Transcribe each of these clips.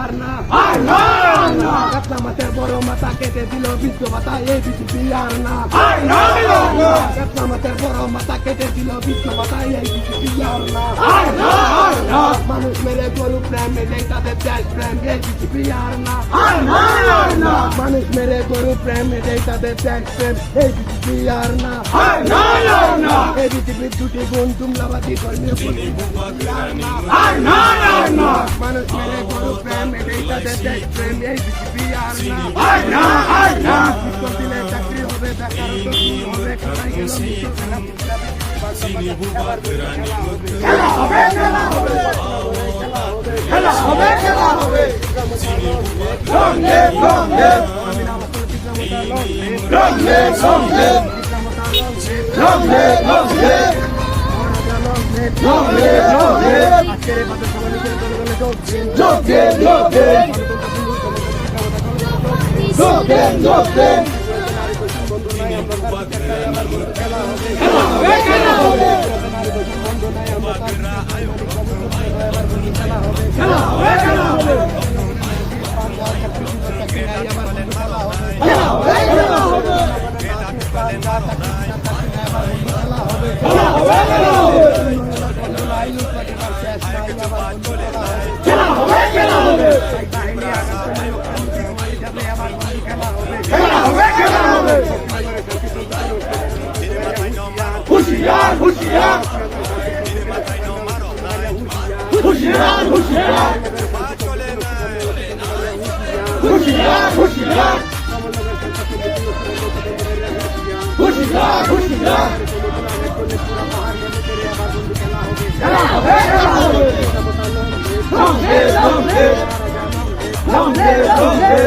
আর না কাতলা মাছের বড় মাথা কেটে দিল বিদ্য মাথা এই বিজেপি আর না কাতলা মাছের বড় মাথা কেটে দিল বিদ্য মাথা এই বিজেপি আর না মানুষ মেরে গরু প্রেম এটাই তাদের দেশ প্রেম এই বিজেপি আর না মানুষ মেরে গরু প্রেম এটাই তাদের দেশ প্রেম এই বিজেপি আর না এই বিজেপির দুটি গুণ জুমলাবাদী ধর্মীয় মানুষ মেরে গরু প্রেম এটাই তাদের দেশ প্রেম এই বিজেপি আর না দিলে চাকরি হবে বেকার হবে কোথায় গেল খেলা হবে খেলা হবে খেলা হবে খেলা হবে হুশিয়ার হুশিয়ার হুশিয়ার হুশিয়ার হুশিয়ার হুশিয়ার হুশিয়ার হুশিয়ার খেলা হবে খেলা হবে লম্বে লম্বে লম্বে লম্বে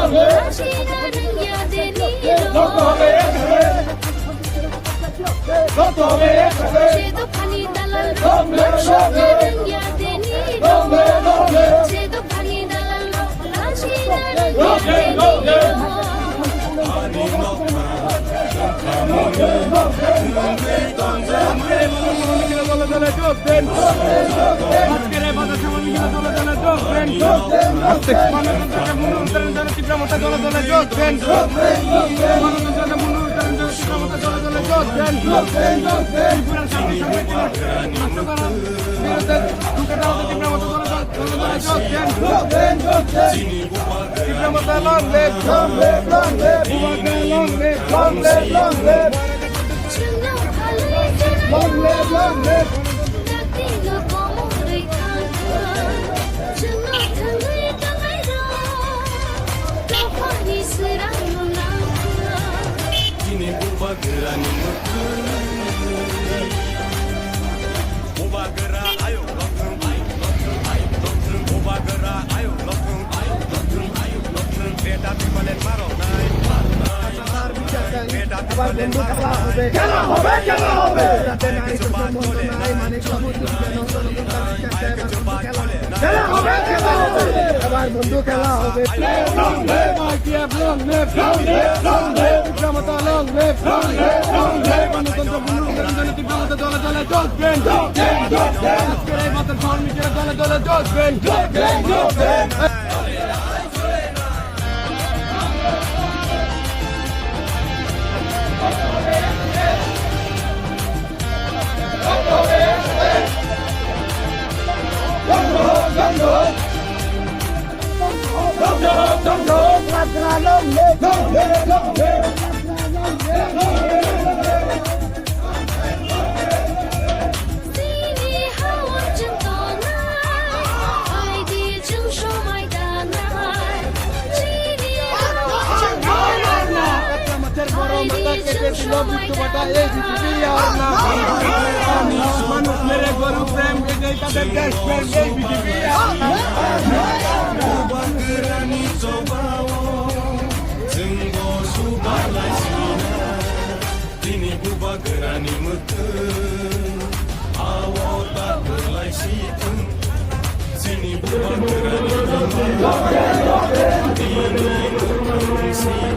খেলা হবে খেলা হবে খেলা হবে খেলা হবে আবার বন্ধু খেলা হবে মানুষ মেরে গরু প্রেম এটাই তাদের দেশ প্রেম এই বিজেপি Sini